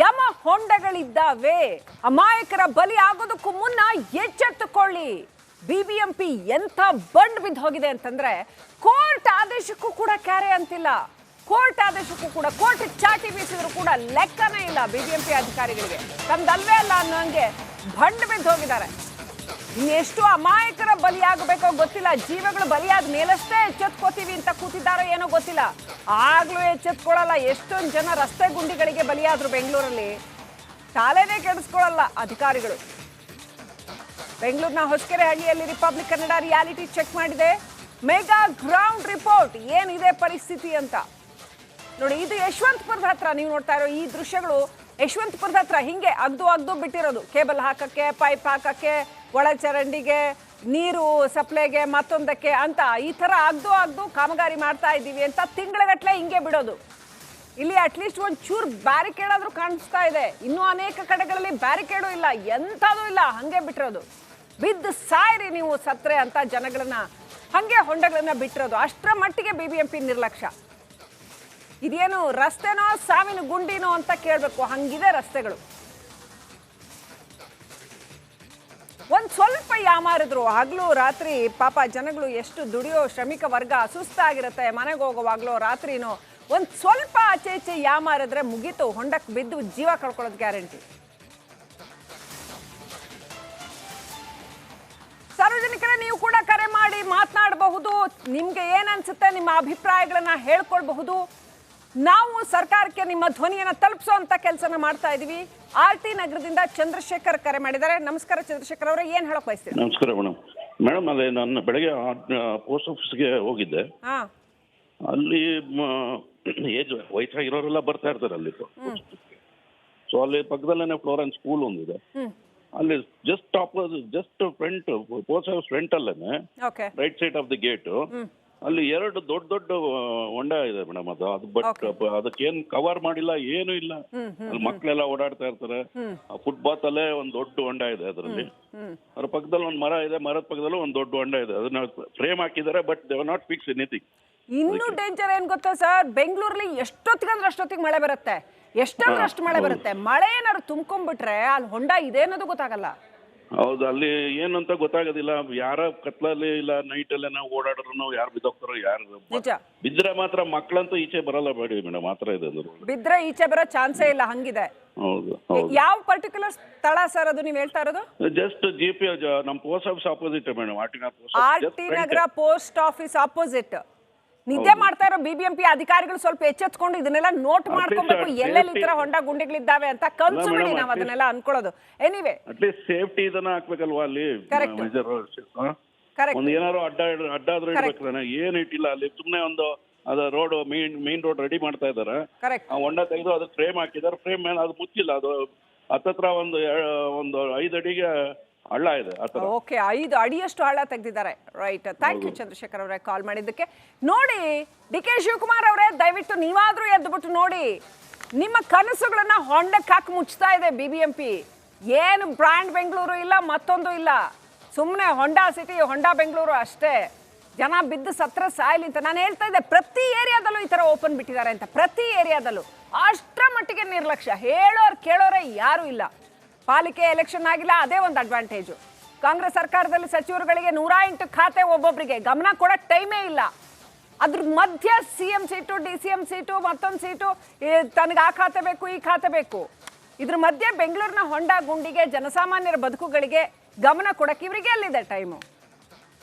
ಯಮ ಹೊಂಡಗಳಿದ್ದಾವೆ. ಅಮಾಯಕರ ಬಲಿ ಆಗೋದಕ್ಕೂ ಮುನ್ನ ಎಚ್ಚೆತ್ತುಕೊಳ್ಳಿ. ಬಿಬಿಎಂಪಿ ಎಂಥ ಬಂಡ್ ಬಿದ್ದು ಹೋಗಿದೆ ಅಂತಂದ್ರೆ ಕೋರ್ಟ್ ಆದೇಶಕ್ಕೂ ಕೂಡ ಕ್ಯಾರೆ ಅಂತಿಲ್ಲ. ಕೋರ್ಟ್ ಆದೇಶಕ್ಕೂ ಕೂಡ ಕೋರ್ಟ್ ಚಾಟಿ ಬೀಸಿದ್ರು ಕೂಡ ಲೆಕ್ಕನೇ ಇಲ್ಲ ಬಿಬಿಎಂಪಿ ಅಧಿಕಾರಿಗಳಿಗೆ. ತಮ್ದಲ್ವೇ ಅಲ್ಲ ಅನ್ನೋಂಗೆ ಬಂಡ್ ಬಿದ್ದು ಹೋಗಿದ್ದಾರೆ. ಇನ್ನೆಷ್ಟು ಅಮಾಯಕರ ಬಲಿಯಾಗಬೇಕೋ ಗೊತ್ತಿಲ್ಲ. ಜೀವಗಳು ಬಲಿಯಾದ ಮೇಲಷ್ಟೇ ಎಚ್ಚೆತ್ಕೋತೀವಿ ಅಂತ ಕೂತಿದ್ದಾರೋ ಏನೋ ಗೊತ್ತಿಲ್ಲ. ಆಗ್ಲೂ ಎಚ್ಚೆತ್ಕೊಳ್ಳಲ್ಲ. ಎಷ್ಟೊಂದು ಜನ ರಸ್ತೆ ಗುಂಡಿಗಳಿಗೆ ಬಲಿಯಾದ್ರು ಬೆಂಗಳೂರಲ್ಲಿ. ತಾಲೇನೇ ಕೆಡಿಸ್ಕೊಳ್ಳಲ್ಲ ಅಧಿಕಾರಿಗಳು. ಬೆಂಗಳೂರಿನ ಹೊಸಕೆರೆಹಳ್ಳಿಯಲ್ಲಿ ರಿಪಬ್ಲಿಕ್ ಕನ್ನಡ ರಿಯಾಲಿಟಿ ಚೆಕ್ ಮಾಡಿದೆ. ಮೆಗಾ ಗ್ರೌಂಡ್ ರಿಪೋರ್ಟ್ ಏನಿದೆ ಪರಿಸ್ಥಿತಿ ಅಂತ ನೋಡಿ. ಇದು ಯಶವಂತಪುರದ ಹತ್ರ ನೀವು ನೋಡ್ತಾ ಇರೋ ಈ ದೃಶ್ಯಗಳು ಯಶವಂತಪುರದ ಹತ್ರ ಹಿಂಗೆ ಅಗ್ದು ಬಿಟ್ಟಿರೋದು. ಕೇಬಲ್ ಹಾಕಕ್ಕೆ, ಪೈಪ್ ಹಾಕಕ್ಕೆ, ಒಳ ಚರಂಡಿಗೆ, ನೀರು ಸಪ್ಲೈಗೆ, ಮತ್ತೊಂದಕ್ಕೆ ಅಂತ ಈ ಥರ ಅಗ್ದು ಕಾಮಗಾರಿ ಮಾಡ್ತಾ ಇದ್ದೀವಿ ಅಂತ ತಿಂಗಳಗಟ್ಟಲೆ ಹಿಂಗೆ ಬಿಡೋದು. ಇಲ್ಲಿ ಅಟ್ಲೀಸ್ಟ್ ಒಂದು ಚೂರು ಬ್ಯಾರಿಕೇಡ್ ಆದ್ರೂ ಕಾಣಿಸ್ತಾ ಇದೆ. ಇನ್ನೂ ಅನೇಕ ಕಡೆಗಳಲ್ಲಿ ಬ್ಯಾರಿಕೇಡು ಇಲ್ಲ, ಎಂಥದೂ ಇಲ್ಲ, ಹಂಗೆ ಬಿಟ್ಟಿರೋದು. ಬಿದ್ದು ಸಾಯ್ರಿ ನೀವು ಸತ್ರೆ ಅಂತ ಜನಗಳನ್ನ ಹಂಗೆ ಹೊಂಡಗಳನ್ನ ಬಿಟ್ಟಿರೋದು. ಅಷ್ಟರ ಮಟ್ಟಿಗೆ ಬಿಬಿಎಂಪಿ ನಿರ್ಲಕ್ಷ್ಯ. ಇದೇನು ರಸ್ತೆನೋ ಸಾವಿನ ಗುಂಡಿನೋ ಅಂತ ಕೇಳಬೇಕು, ಹಂಗಿದೆ ರಸ್ತೆಗಳು. ಒಂದು ಸ್ವಲ್ಪ ಯಾಮಾರಿದ್ರು ಹಗಲು ರಾತ್ರಿ. ಪಾಪ ಜನಗಳು ಎಷ್ಟು ದುಡಿಯೋ ಶ್ರಮಿಕ ವರ್ಗ ಸುಸ್ತಾಗಿರುತ್ತೆ. ಮನೆಗೆ ಹೋಗುವಾಗ್ಲೋ ರಾತ್ರಿನೋ ಒಂದು ಸ್ವಲ್ಪ ಆಚೆ ಈಚೆ ಯಾಮಾರಿದ್ರೆ ಮುಗೀತು, ಹೊಂಡಕ್ಕೆ ಬಿದ್ದು ಜೀವ ಕಳ್ಕೊಳ್ಳೋದು ಗ್ಯಾರಂಟಿ. ಸಾರ್ವಜನಿಕರೇ ನೀವು ಕೂಡ ಕರೆ ಮಾಡಿ ಮಾತನಾಡಬಹುದು. ನಿಮ್ಗೆ ಏನನ್ಸುತ್ತೆ, ನಿಮ್ಮ ಅಭಿಪ್ರಾಯಗಳನ್ನ ಹೇಳ್ಕೊಳ್ಬಹುದು. ನಾವು ಸರ್ಕಾರಕ್ಕೆ ನಿಮ್ಮ ಧ್ವನಿಯನ್ನ ತಲುಪಿಸುವಂತ ಕೆಲಸನ ಮಾಡ್ತಾ ಇದೀವಿ. RT ನಗರದಿಂದ ಚಂದ್ರಶೇಖರ್ ಕರೆ ಮಾಡಿದ್ದಾರೆ. ನಮಸ್ಕಾರ ಚಂದ್ರಶೇಖರ್ ಅವರೇ, ಏನ್ ಹೇಳಕ್ ಬಯಸ್ತೀರಿ? ನಮಸ್ಕಾರ ಮೇಡಮ್. ಅದೇ ನಾನು ಬೆಳಗ್ಗೆ ಪೋಸ್ಟ್ ಆಫೀಸ್ಗೆ ಹೋಗಿದ್ದೆ. ಅಲ್ಲಿ ಏಜ್ ವಯಸ್ಸಾಗಿರೋರೆಲ್ಲ ಬರ್ತಾ ಇರ್ತಾರೆ ಅಲ್ಲಿ. ಸೊ ಅಲ್ಲಿ ಪಕ್ಕದಲ್ಲೇನೆ ಫ್ಲೋರೆನ್ಸ್ ಸ್ಕೂಲ್ ಒಂದಿದೆ. ಅಲ್ಲಿ just front post office front ಅಲ್ಲೇನೆ right side of the gate ಅಲ್ಲಿ ಎರಡು ದೊಡ್ಡ ಹೊಂಡ ಇದೆ ಮೇಡಮ್. ಅದು ಬಟ್ ಅದಕ್ಕೇನ್ ಕವರ್ ಮಾಡಿಲ್ಲ, ಏನು ಇಲ್ಲ. ಅಲ್ಲಿ ಮಕ್ಳೆಲ್ಲ ಓಡಾಡ್ತಾ ಇರ್ತಾರೆ. ಫುಟ್ಪಾತ್ ಅಲ್ಲೇ ಒಂದ್ ದೊಡ್ಡ ಹೊಂಡ ಇದೆ. ಅದರಲ್ಲಿ ಅದ್ರ ಪಕ್ಕದಲ್ಲಿ ಒಂದ್ ಮರ ಇದೆ, ಮರದ ಪಕ್ಕದಲ್ಲೂ ಒಂದ್ ದೊಡ್ಡ ಹೊಂಡ ಇದೆ. ಅದನ್ನ ಫ್ರೇಮ್ ಹಾಕಿದ್ದಾರೆ, but they are not fix anything. ಇನ್ನೂ ಡೇಂಜರ್ ಏನ್ ಗೊತ್ತಾ ಸರ್, ಬೆಂಗಳೂರಲ್ಲಿ ಎಷ್ಟೊತ್ತಿಗಂದ್ರೆ ಅಷ್ಟೊತ್ತಿಗೆ ಮಳೆ ಬರುತ್ತೆ, ಎಷ್ಟಂದ್ರೆ ಅಷ್ಟು ಮಳೆ ಬರುತ್ತೆ. ಮಳೆ ಏನಾದ್ರು ತುಂಬ್ಕೊಂಡ್ಬಿಟ್ರೆ ಅಲ್ಲಿ ಹೊಂಡ ಇದೆ ಅನ್ನೋದು ಗೊತ್ತಾಗಲ್ಲ. ಹೌದು, ಅಲ್ಲಿ ಏನಂತ ಗೊತ್ತಾಗೋದಿಲ್ಲ. ಯಾರ ಕತ್ಲಲ್ಲಿ ಇಲ್ಲ ನೈಟ್ ಅಲ್ಲೇ ನಾವು ಓಡಾಡ್ರು ಯಾರು ಬಿದ್ದೋಗ್ತಾರೋ, ಯಾರು ಬಿದ್ರೆ ಮಾತ್ರ ಮಕ್ಳಂತೂ ಈಚೆ ಬರಲ್ಲ ಬೇಡಿ ಮೇಡಮ್. ಮಾತ್ರ ಇದೆ, ಬಿದ್ರೆ ಈಚೆ ಬರೋ ಚಾನ್ಸೇ ಇಲ್ಲ, ಹಂಗಿದೆ. ಹೌದು. ಯಾವ ಪರ್ಟಿಕ್ಯುಲರ್ ಸ್ಥಳ ಸರ್ ಅದು ನೀವು ಹೇಳ್ತಾ ಇರೋದು? ಜಸ್ಟ್ GP ನಮ್ಮ post office opposite madam. RT ನಗರ ಪೋಸ್ಟ್ ಆಫೀಸ್ ಆಪೋಸಿಟ್ ನಿದ್ದೆ ಮಾಡ್ತಾ ಇರೋ ಬಿಬಿಎಂಪಿ ಅಧಿಕಾರಿಗಳು ಸ್ವಲ್ಪ ಎಚ್ಚೆತ್ಕೊಂಡು ಇದನ್ನೆಲ್ಲ ನೋಟ್ ಮಾಡ್ಕೊಬೇಕು. ಎಲ್ಲೆಲ್ಲಿ ಈ ತರ ಹೊಂಡ ಗುಂಡಿಗಳಿದ್ದಾವೆ ಅಂತ ಕನ್ಸು ಬಿಡಿ, ನಾವು ಅದನ್ನೆಲ್ಲ ಅನ್ಕೊಳ್ಳೋದು. ಎನಿವೆ ಅಟ್ಲೀಸ್ಟ್ ಸೇಫ್ಟಿ ಇದನ್ನ ಹಾಕ್ಬೇಕಲ್ವಾ ಅಲ್ಲಿ. ಕರೆಕ್ಟ್. ಒಂದು ಏನಾದ್ರು ಅಡ್ಡಾದ್ರೂ ಇಡ್ಬೇಕು. ಏನು ಇಟ್ಟಿಲ್ಲ ಅಲ್ಲಿ. ಸುಮ್ನೆ ಒಂದು ಅದ ರೋಡ್ ಮೇನ್ ರೋಡ್ ರೆಡಿ ಮಾಡ್ತಾ ಇದಾರೆ. ಆ ಹೊಂಡ ತೆಗೆದು ಅದಕ್ಕೆ ಫ್ರೇಮ್ ಹಾಕಿದ್ದಾರೆ. ಫ್ರೇಮ್ ಮೇಲೆ ಅದು ಮುಚ್ಚಿಲ್ಲ. ಅದು ಹತ್ತತ್ರ ಒಂದು 5 ಅಡಿಗೆ ಹಳ್ಳ ಇದೆ. ಓಕೆ, 5 ಅಡಿಯಷ್ಟು ಹಳ್ಳ ತೆಗೆದಿದ್ದಾರೆ. ರೈಟ್, ಥ್ಯಾಂಕ್ ಯು ಚಂದ್ರಶೇಖರ್ ಅವರೇ ಕಾಲ್ ಮಾಡಿದ್ದಕ್ಕೆ. ನೋಡಿ DK ಶಿವಕುಮಾರ್ ಅವರೇ, ದಯವಿಟ್ಟು ನೀವಾದ್ರೂ ಎದ್ದುಬಿಟ್ಟು ನೋಡಿ. ನಿಮ್ಮ ಕನಸುಗಳನ್ನ ಹೊಂಡಕ್ಕೆ ಹಾಕಿ ಮುಚ್ತಾ ಇದೆ ಬಿಬಿಎಂಪಿ. ಏನು ಬ್ರ್ಯಾಂಡ್ ಬೆಂಗಳೂರು ಇಲ್ಲ, ಮತ್ತೊಂದು ಇಲ್ಲ. ಸುಮ್ಮನೆ ಹೊಂಡಾ ಸಿಟಿ, ಹೊಂಡಾ ಬೆಂಗಳೂರು ಅಷ್ಟೇ. ಜನ ಬಿದ್ದು ಸತ್ರ ಸಾಯ್ಲಿ ಅಂತ ನಾನು ಹೇಳ್ತಾ ಇದ್ದೆ. ಪ್ರತಿ ಏರಿಯಾದಲ್ಲೂ ಈ ತರ ಓಪನ್ ಬಿಟ್ಟಿದ್ದಾರೆ ಅಂತ, ಪ್ರತಿ ಏರಿಯಾದಲ್ಲೂ. ಅಷ್ಟರ ಮಟ್ಟಿಗೆ ನಿರ್ಲಕ್ಷ್ಯ. ಹೇಳೋರು ಕೇಳೋರೇ ಯಾರು ಇಲ್ಲ. ಪಾಲಿಕೆ ಎಲೆಕ್ಷನ್ ಆಗಿಲ್ಲ, ಅದೇ ಒಂದು ಅಡ್ವಾಂಟೇಜು. ಕಾಂಗ್ರೆಸ್ ಸರ್ಕಾರದಲ್ಲಿ ಸಚಿವರುಗಳಿಗೆ 108 ಖಾತೆ, ಒಬ್ಬೊಬ್ಬರಿಗೆ ಗಮನ ಕೊಡೋಕೆ ಟೈಮೇ ಇಲ್ಲ. ಅದ್ರ ಮಧ್ಯ CM ಸೀಟು, DCM ಸೀಟು, ಮತ್ತೊಂದು ಸೀಟು, ತನಗೆ ಆ ಖಾತೆ ಬೇಕು, ಈ ಖಾತೆ ಬೇಕು. ಇದ್ರ ಮಧ್ಯೆ ಬೆಂಗಳೂರಿನ ಹೊಂಡ ಗುಂಡಿಗೆ, ಜನಸಾಮಾನ್ಯರ ಬದುಕುಗಳಿಗೆ ಗಮನ ಕೊಡಕ್ಕೆ ಇವರಿಗೆ ಎಲ್ಲಿದೆ ಟೈಮು?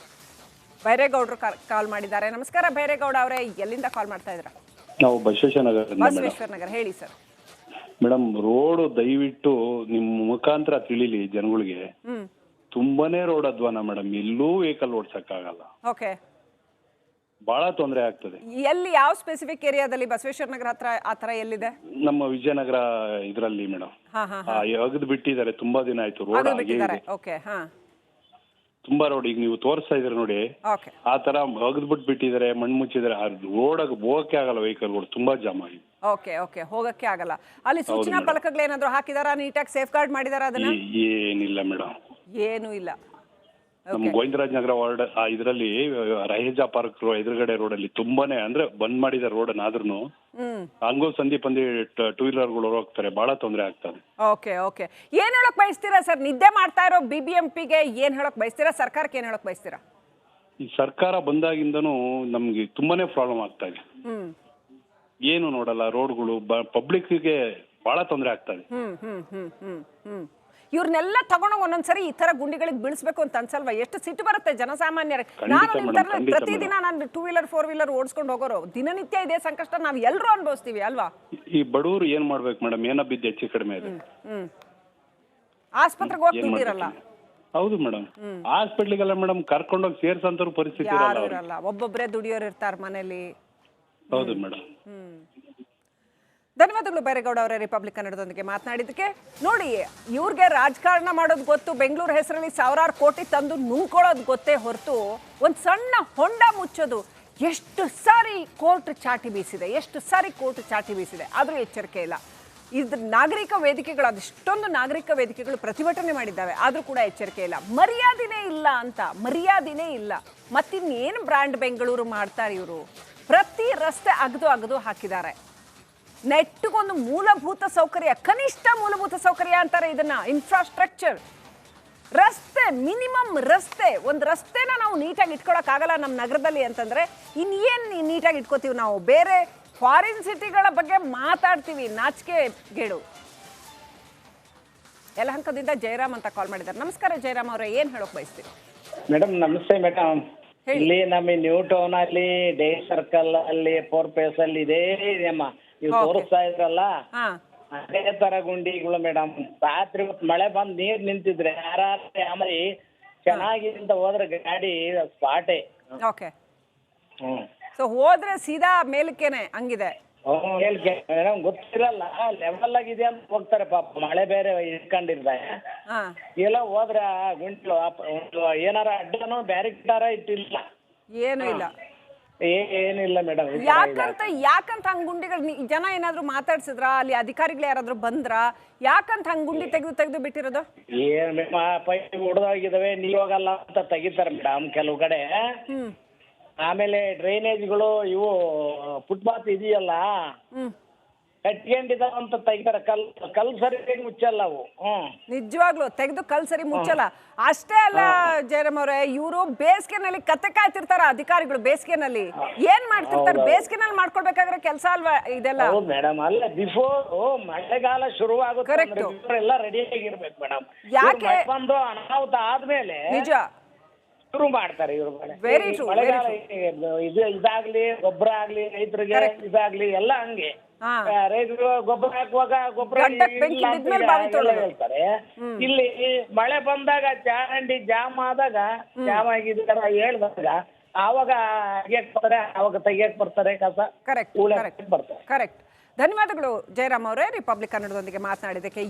ಬೈರೇಗೌಡರು ಕಾಲ್ ಮಾಡಿದ್ದಾರೆ. ನಮಸ್ಕಾರ ಬೈರೇಗೌಡ ಅವರೇ, ಎಲ್ಲಿಂದ ಕಾಲ್ ಮಾಡ್ತಾ ಇದ್ದೀರಾ? ನಾವು ಬಸವೇಶ್ವರ ನಗರ. ಹೇಳಿ ಸರ್. ಮೇಡಮ್, ರೋಡ್ ದಯವಿಟ್ಟು ನಿಮ್ ಮುಖಾಂತರ ತಿಳಿಲಿ ಜನಗಳಿಗೆ. ತುಂಬಾನೇ ರೋಡ್ ಅಧ್ವಾನ ಮೇಡಮ್. ಎಲ್ಲೂ ವೆಹಿಕಲ್ ಓಡ್ಸಕ್ಕಾಗಲ್ಲ. ಓಕೆ, ಬಹಳ ತೊಂದರೆ ಆಗ್ತದೆ. ಎಲ್ಲಿ, ಯಾವ ಸ್ಪೆಸಿಫಿಕ್ ಏರಿಯಾದಲ್ಲಿ? ಬಸವೇಶ್ವರ ನಗರ ಹತ್ರ ಆತರ ಎಲ್ಲಿದೆ? ನಮ್ಮ ವಿಜಯನಗರ ಇದ್ರಲ್ಲಿ ಮೇಡಮ್. ಅಗದ್ ಬಿಟ್ಟಿದ್ದಾರೆ, ತುಂಬಾ ದಿನ ಆಯ್ತು ರೋಡ್. ಓಕೆ, ತುಂಬಾ ರೋಡ್ ಈಗ ನೀವು ತೋರಿಸ್ತಾ ಇದ್ರೆ ನೋಡಿ, ಆ ತರ ಅಗದ್ಬಿಟ್ಟು ಬಿಟ್ಟಿದ್ದಾರೆ, ಮಣ್ಣು ಮುಚ್ಚಿದ್ದಾರೆ. ರೋಡ್ ಹೋಗಕ್ಕೆ ಆಗಲ್ಲ, ವೆಹಿಕಲ್ಗಳು ತುಂಬಾ ಜಾಮ್ ಆಗಿದೆ. ಓಕೆ, ಹೋಗಕ್ಕೆ ಆಗಲ್ಲ. ಅಲ್ಲಿ ಸೂಚನಾ ಫಲಕಗಳೇನಾದ್ರು ಹಾಕಿದಾರಾ? ನೀಟಾಗಿ ಸೇಫ್ ಗಾರ್ಡ್ ಮಾಡಿದಾರಾ ಅದನ್ನ? ಏನಿಲ್ಲ ಮೇಡಮ್, ಏನೂ ಇಲ್ಲ. ನಮ್ಮ ಗೋವಿಂದರಾಜ್ ನಗರ ವಾರ್ಡ್ ಇದರಲ್ಲಿ ರಹೇಜಾ ಪಾರ್ಕ್ ಎದುರುಗಡೆ ರೋಡ್ ಅಲ್ಲಿ ತುಂಬಾನೇ ಅಂದ್ರೆ ಬಂದ್ ಮಾಡಿದ ರೋಡ್ ಆದ್ರೂ ಹಂಗೋ ಸಂಧಿ ಪಂದಿ ಟೂ ವೀಲರ್ಗಳು ಹೋಗ್ತಾರೆ, ಬಹಳ ತೊಂದರೆ ಆಗ್ತದೆ. ಓಕೆ ಓಕೆ, ಏನ್ ಹೇಳಕ್ ಬಯಸ್ತೀರಾ ಸರ್? ನಿದ್ದೆ ಮಾಡ್ತಾ ಇರೋ BBMPಗೆ ಏನ್ ಹೇಳಕ್ ಬಯಸ್ತೀರಾ? ಸರ್ಕಾರಕ್ಕೆ ಏನ್ ಹೇಳಕ್ ಬಯಸ್ತೀರಾ? ಈ ಸರ್ಕಾರ ಬಂದಾಗಿಂದನೂ ನಮ್ಗೆ ತುಂಬಾನೇ ಪ್ರಾಬ್ಲಮ್ ಆಗ್ತಾ ಇದೆ. ಏನು ನೋಡಲ್ಲ, ರೋಡ್ಗಳು ಪಬ್ಲಿಕ್ಗೆ ಬಹಳ ತೊಂದರೆ ಆಗ್ತಾ ಇದೆ. ಇವ್ರನ್ನೆಲ್ಲ ತಗೊಂಡು ಒಂದೊಂದ್ಸರಿ ಈ ತರ ಗುಂಡಿಗಳಿಗೆ ಬೀಳಿಸ್ಬೇಕು ಅಂತ ಅನ್ಸಲ್ವಾ? ಎಷ್ಟು ಸಿಟ್ಟು ಬರುತ್ತೆ ಜನಸಾಮಾನ್ಯರಿಗೆ. ನಾನು ಪ್ರತಿದಿನ ನಾನು 2 ವೀಲರ್ 4 ವೀಲರ್ ಓಡಿಸ್ಕೊಂಡು ಹೋಗೋರು, ದಿನನಿತ್ಯ ಇದೇ ಸಂಕಷ್ಟ ನಾವ್ ಎಲ್ಲರೂ ಅನುಭವಿಸ್ತೀವಿ ಅಲ್ವಾ? ಈ ಬಡವರು ಏನ್ ಮಾಡ್ಬೇಕು ಮೇಡಮ್? ಏನ ಬಿದ್ದು ಹೆಚ್ಚು ಕಡಿಮೆ ಇದೆ, ಆಸ್ಪತ್ರೆಗೆ ಹೋಗಿ ದುಡ್ಡಿರಲ್ಲ. ಹೌದು ಮೇಡಮ್, ಹಾಸ್ಪಿಟ್ಲಿಗೆಲ್ಲ ಮೇಡಮ್ ಕರ್ಕೊಂಡೋಗಿ ಸೇರ್ಸಂತ ಪರಿಸ್ಥಿತಿ ಇರಲ್ಲ, ಒಬ್ಬೊಬ್ಬರೇ ದುಡಿಯೋರು ಇರ್ತಾರ ಮನೇಲಿ. ಹೌದು ಮೇಡಮ್. ಧನ್ಯವಾದಗಳು ಬೈರೇಗೌಡ ಅವರೇ ರಿಪಬ್ಲಿಕ್ ಕನ್ನಡದೊಂದಿಗೆ ಮಾತನಾಡಿದ್ದಕ್ಕೆ. ನೋಡಿ, ಇವ್ರಿಗೆ ರಾಜಕಾರಣ ಮಾಡೋದು ಗೊತ್ತು, ಬೆಂಗಳೂರು ಹೆಸರಲ್ಲಿ ಸಾವಿರಾರು ಕೋಟಿ ತಂದು ನುಂಗ್ಕೊಳ್ಳೋದು ಗೊತ್ತೇ ಹೊರತು ಒಂದು ಸಣ್ಣ ಹೊಂಡ ಮುಚ್ಚೋದು ಎಷ್ಟು ಸಾರಿ ಕೋರ್ಟ್ ಚಾಟಿ ಬೀಸಿದೆ, ಎಷ್ಟು ಸಾರಿ ಕೋರ್ಟ್ ಚಾಟಿ ಬೀಸಿದೆ, ಆದರೂ ಎಚ್ಚರಿಕೆ ಇಲ್ಲ. ಇದ್ರ ನಾಗರಿಕ ವೇದಿಕೆಗಳು, ಅದೆಷ್ಟೊಂದು ನಾಗರಿಕ ವೇದಿಕೆಗಳು ಪ್ರತಿಭಟನೆ ಮಾಡಿದ್ದಾವೆ, ಆದರೂ ಕೂಡ ಎಚ್ಚರಿಕೆ ಇಲ್ಲ. ಮರ್ಯಾದೆನೇ ಇಲ್ಲ ಅಂತ, ಮರ್ಯಾದೆನೇ ಇಲ್ಲ. ಮತ್ತಿನ್ನೇನು ಬ್ರ್ಯಾಂಡ್ ಬೆಂಗಳೂರು ಮಾಡ್ತಾರೆ ಇವರು? ಪ್ರತಿ ರಸ್ತೆ ಅಗದು ಹಾಕಿದ್ದಾರೆ. ನೆಟ್ಟಿಗೊಂದು ಮೂಲಭೂತ ಸೌಕರ್ಯ, ಕನಿಷ್ಠ ಮೂಲಭೂತ ಸೌಕರ್ಯ ಅಂತಾರೆ ಇದನ್ನ, ಇನ್ಫ್ರಾಸ್ಟ್ರಕ್ಚರ್. ರಸ್ತೆ, ಮಿನಿಮಮ್ ರಸ್ತೆ. ಒಂದು ರಸ್ತೆನ ನಾವು ನೀಟಾಗಿ ಇಟ್ಕೊಳಕ್ಕಾಗಲ್ಲ ನಮ್ಮ ನಗರದಲ್ಲಿ ಅಂತಂದ್ರೆ ಇನ್ನೇನು ನೀಟಾಗಿ ಇಟ್ಕೋತೀವಿ ನಾವು? ಬೇರೆ ಫಾರಿನ್ ಸಿಟಿಗಳ ಬಗ್ಗೆ ಮಾತಾಡ್ತೀವಿ, ನಾಚಿಕೆ ಗೇಡು. ಯಲಹಂಕದಿಂದ ಜಯರಾಮ್ ಅಂತ ಕಾಲ್ ಮಾಡಿದ್ದಾರೆ. ನಮಸ್ಕಾರ ಜಯರಾಮ್ ಅವರೇ, ಏನ್ ಹೇಳೋಕ್ ಬಯಸ್ತೀರಿ? ಮೇಡಮ್ ನಮಸ್ತೆ ಮೇಡಮ್. ಇಲ್ಲಿ ನಮ್ಮ ನ್ಯೂ ಟೌನ್ ಅಲ್ಲಿ, ಡೇ ಸರ್ಕಲ್ ಅಲ್ಲಿ, 4 ಫೇಸ್ ಅಲ್ಲಿ ಇದೇ ಅಮ್ಮ ನೀವು ತೋರಿಸ್ತಾ ಇದ್ರಲ್ಲ, ಅದೇ ತರ ಗುಂಡಿಗಳು ಮೇಡಮ್. ರಾತ್ರಿ ಹೊತ್ತು ಮಳೆ ಬಂದ್ ನೀರ್ ನಿಂತಿದ್ರೆ ಆಮೇಲೆ ಚೆನ್ನಾಗಿ ಅಂತ ಹೋದ್ರೆ ಗಾಡಿ ಸ್ಪಾಟೇ. ಓಕೆ, ಸೊ ಹೋದ್ರೆ ಸೀದಾ ಮೇಲಕ್ಕೇನೆ ಹಂಗಿದೆ. ಮೇಡಮ್ ಗೊತ್ತಿರಲ್ಲ, ಲೆವೆಲ್ ಆಗಿದೆ ಅಂತ ಹೋಗ್ತಾರೆ ಪಾಪ, ಮಳೆ ಬೇರೆ ಇಟ್ಕೊಂಡಿರ್ತಾರೆ. ಎಲ್ಲ ಹೋದ್ರೆ ಗುಂಟ್ಲು ಏನಾರ ಅಡ್ಡನೋ ಬ್ಯಾರಿಕೇಡಾರ ಇಟ್ಟಿಲ್ಲ, ಏನು ಇಲ್ಲ, ಏನಿಲ್ಲ ಮೇಡಮ್. ಯಾಕಂತ ಹಂಗ್ ಗುಂಡಿಗಳು ಜನ ಏನಾದ್ರು ಮಾತಾಡ್ಸಿದ್ರ? ಅಲ್ಲಿ ಅಧಿಕಾರಿಗಳು ಯಾರಾದ್ರೂ ಬಂದ್ರ? ಯಾಕಂತ ಹಂಗ್ ಗುಂಡಿ ತೆಗೆದು ಬಿಟ್ಟಿರೋದು? ಏನ್ ಪೈಪ್ ಹೊಡೆದೋಗಿದಾವೆ, ನೀವ್ ಹೋಗಲ್ಲ ಅಂತ ತೆಗಿತಾರೆ ಮೇಡಮ್ ಕೆಲವು ಕಡೆ. ಆಮೇಲೆ ಡ್ರೈನೇಜ್ಗಳು ಇವು ಫುಟ್ಪಾತ್ ಇದೆಯಲ್ಲ ಕಟ್ಕೊಂಡಿದಾವ ಅಂತ ತೆಗಿತಾರೆ, ಕಲ್ ಸರಿ ಮುಚ್ಚಲ್ಲ ಅವು. ನಿಜವಾಗ್ಲು ತೆಗೆದು ಕಲ್ ಸರಿ ಮುಚ್ಚಲ್ಲ. ಅಷ್ಟೇ ಅಲ್ಲ ಜಯರಾಮ್ ಅವ್ರೆ, ಇವರು ಬೇಸಿಗೆನಲ್ಲಿ ಕತ್ತೆ ಕಾಯ್ತಿರ್ತಾರ ಅಧಿಕಾರಿಗಳು. ಬೇಸಿಗೆನಲ್ಲಿ ಏನ್ ಮಾಡ್ತಿರ್ತಾರೆ? ಬೇಸಿಗೆನಲ್ಲಿ ಮಾಡ್ಕೊಳ್ಬೇಕಾದ್ರೆ ಕೆಲಸ ಅಲ್ವಾ ಇದೆಲ್ಲ? ಹೌದು ಮೇಡಮ್, ಅಲ್ಲ ಬಿಫೋರ್ ಮಳೆಗಾಲ ಶುರು ಆಗುತ್ತೆ ಎಲ್ಲ ರೆಡಿ ಆಗಿರ್ಬೇಕು ಮೇಡಮ್. ಯಾಕೆ ಬಂದು ಅನಾಹುತ ಆದ್ಮೇಲೆ ನಿಜ ಶುರು ಮಾಡ್ತಾರೆ ಇವ್ರು. Very true. ಮಳೆಗಾಲ ಇದಾಗ್ಲಿ, ಗೊಬ್ಬರ ಆಗ್ಲಿ, ರೈತರಿಗೆ ಇದಾಗ್ಲಿ ಎಲ್ಲ ಹಂಗೆ. ರೈತರು ಗೊಬ್ಬರ ಹಾಕುವಾಗ ಗೊಬ್ಬರ ಹೇಳ್ತಾರೆ. ಇಲ್ಲಿ ಮಳೆ ಬಂದಾಗ ಚರಂಡಿ ಜಾಮ್ ಆದಾಗ, ಜಾಮ್ ಆಗಿದ್ದಾರ ಹೇಳ್ದಾಗ ಆವಾಗ ಅಗೆಯಕ್ ಬರ್ತಾರೆ, ಆವಾಗ ತೆಗಿಯಕ್ ಬರ್ತಾರೆ ಕಸ. ಕರೆಕ್ಟ್. ಧನ್ಯವಾದಗಳು ಜಯರಾಮ್ ಅವರೇ ರಿಪಬ್ಲಿಕ್ ಕನ್ನಡದೊಂದಿಗೆ ಮಾತನಾಡಿದ್ದಕ್ಕೆ.